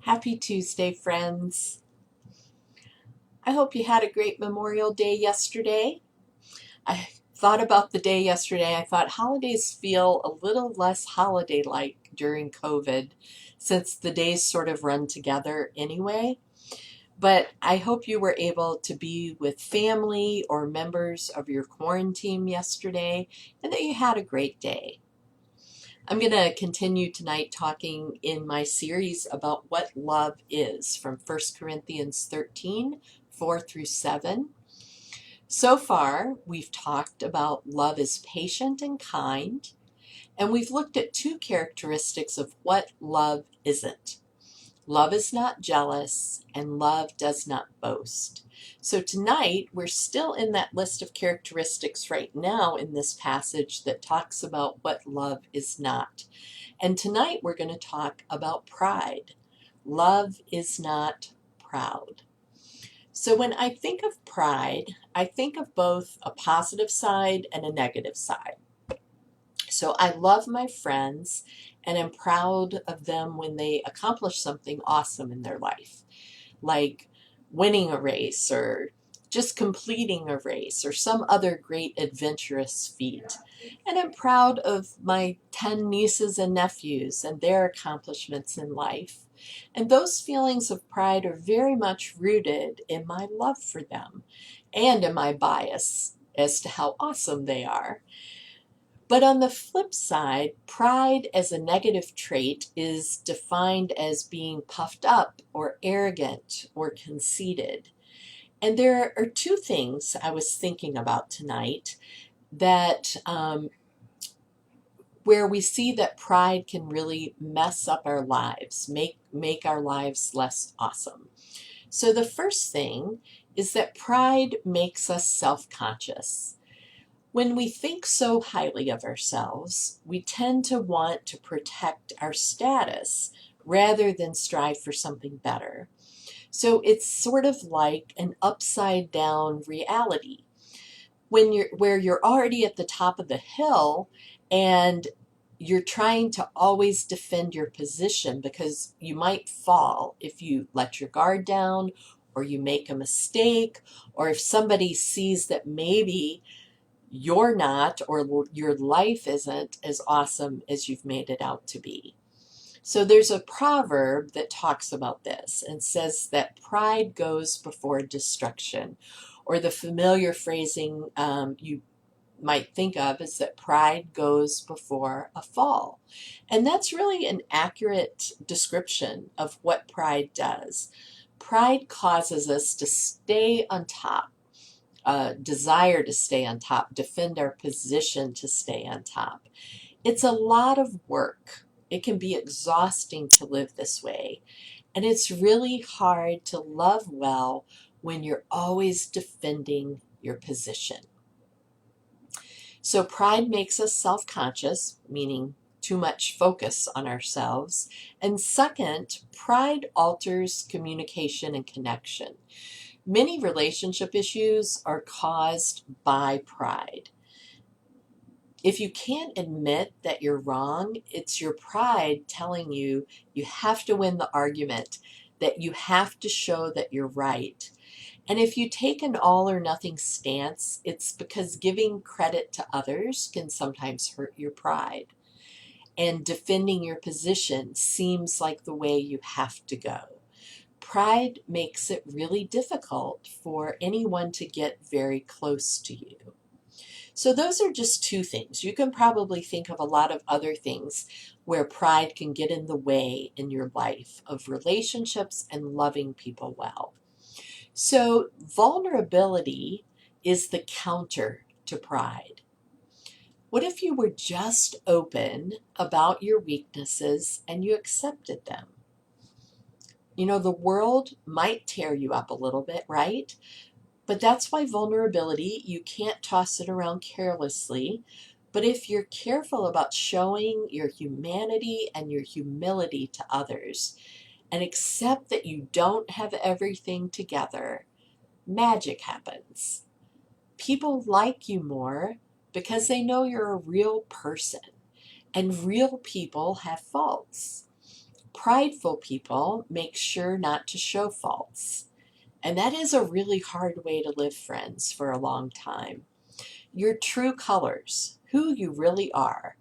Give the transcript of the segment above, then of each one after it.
Happy Tuesday, friends. I hope you had a great Memorial Day yesterday. I thought about the day yesterday. I thought holidays feel a little less holiday-like during COVID since the days sort of run together anyway. But I hope you were able to be with family or members of your quarantine yesterday and that you had a great day. I'm going to continue tonight talking in my series about what love is from 1 Corinthians 13, 4 through 7. So far, we've talked about love is patient and kind, and we've looked at two characteristics of what love isn't. Love is not jealous, and love does not boast. So tonight, we're still in that list of characteristics right now in this passage that talks about what love is not. And tonight, we're going to talk about pride. Love is not proud. So when I think of pride, I think of both a positive side and a negative side. So I love my friends and am proud of them when they accomplish something awesome in their life, like winning a race or just completing a race or some other great adventurous feat. And I'm proud of my 10 nieces and nephews and their accomplishments in life. And those feelings of pride are very much rooted in my love for them and in my bias as to how awesome they are. But on the flip side, pride as a negative trait is defined as being puffed up or arrogant or conceited. And there are two things I was thinking about tonight that where we see that pride can really mess up our lives, make our lives less awesome. So the first thing is that pride makes us self-conscious. When we think so highly of ourselves, we tend to want to protect our status rather than strive for something better. So it's sort of like an upside down reality. Where you're already at the top of the hill and you're trying to always defend your position because you might fall if you let your guard down or you make a mistake, or if somebody sees that maybe you're not, or your life isn't as awesome as you've made it out to be. So there's a proverb that talks about this and says that pride goes before destruction, or the familiar phrasing you might think of is that pride goes before a fall. And that's really an accurate description of what pride does. Pride causes us to stay on top. Desire to stay on top, defend our position to stay on top. It's a lot of work. It can be exhausting to live this way. And it's really hard to love well when you're always defending your position. So pride makes us self-conscious, meaning too much focus on ourselves. And second, pride alters communication and connection. Many relationship issues are caused by pride. If you can't admit that you're wrong, it's your pride telling you you have to win the argument, that you have to show that you're right. And if you take an all or nothing stance, it's because giving credit to others can sometimes hurt your pride. And defending your position seems like the way you have to go. Pride makes it really difficult for anyone to get very close to you. So those are just two things. You can probably think of a lot of other things where pride can get in the way in your life of relationships and loving people well. So vulnerability is the counter to pride. What if you were just open about your weaknesses and you accepted them? You know, the world might tear you up a little bit, right? But that's why vulnerability, you can't toss it around carelessly. But if you're careful about showing your humanity and your humility to others and accept that you don't have everything together, magic happens. People like you more because they know you're a real person, and real people have faults. Prideful people make sure not to show faults. And that is a really hard way to live, friends, for a long time. Your true colors, who you really are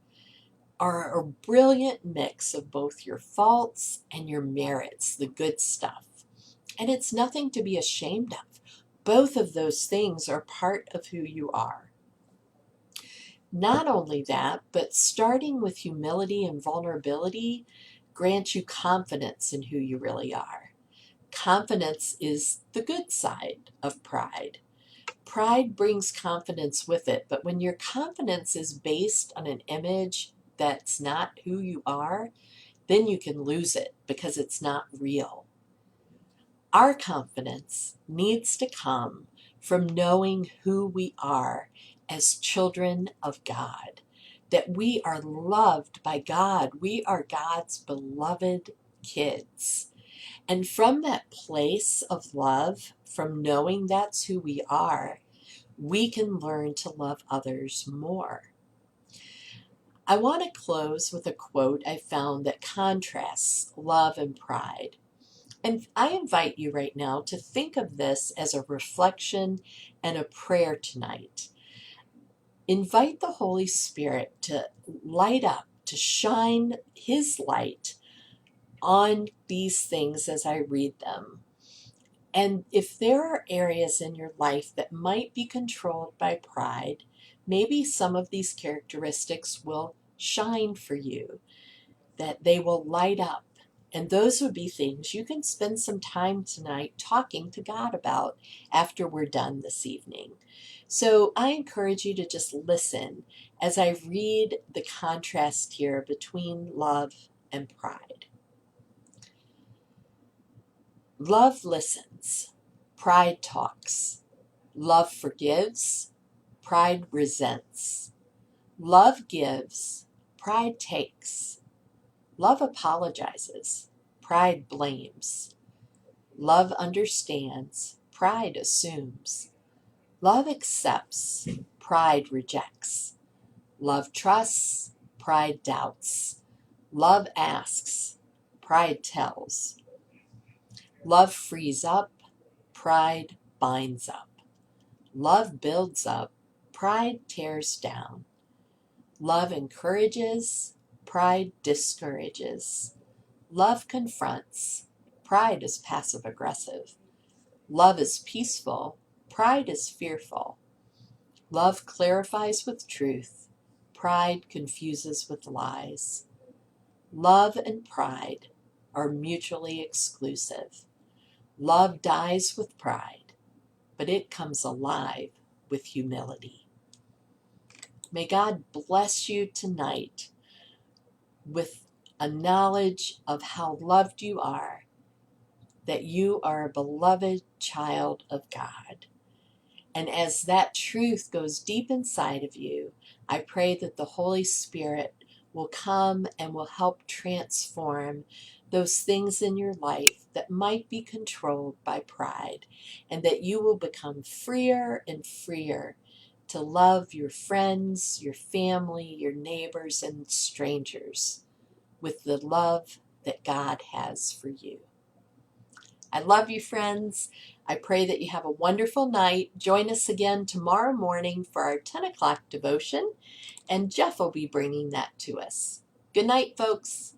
a brilliant mix of both your faults and your merits, the good stuff. And it's nothing to be ashamed of. Both of those things are part of who you are. Not only that, but starting with humility and vulnerability grants you confidence in who you really are. Confidence is the good side of pride. Pride brings confidence with it, but when your confidence is based on an image that's not who you are, then you can lose it because it's not real. Our confidence needs to come from knowing who we are as children of God, that we are loved by God. We are God's beloved kids. And from that place of love, from knowing that's who we are, we can learn to love others more. I want to close with a quote I found that contrasts love and pride. And I invite you right now to think of this as a reflection and a prayer tonight. Invite the Holy Spirit to light up, to shine His light on these things as I read them. And if there are areas in your life that might be controlled by pride, maybe some of these characteristics will shine for you, that they will light up. And those would be things you can spend some time tonight talking to God about after we're done this evening. So I encourage you to just listen as I read the contrast here between love and pride. Love listens, pride talks. Love forgives, pride resents. Love gives, pride takes. Love apologizes, pride blames. Love understands, pride assumes. Love accepts, pride rejects. Love trusts, pride doubts. Love asks, pride tells. Love frees up, pride binds up. Love builds up, pride tears down. Love encourages, pride discourages. Love confronts, pride is passive aggressive. Love is peaceful, pride is fearful. Love clarifies with truth, pride confuses with lies. Love and pride are mutually exclusive. Love dies with pride, but it comes alive with humility. May God bless you tonight with a knowledge of how loved you are, that you are a beloved child of God. And as that truth goes deep inside of you, I pray that the Holy Spirit will come and will help transform those things in your life that might be controlled by pride, and that you will become freer and freer to love your friends, your family, your neighbors, and strangers with the love that God has for you. I love you, friends. I pray that you have a wonderful night. Join us again tomorrow morning for our 10 o'clock devotion, and Jeff will be bringing that to us. Good night, folks.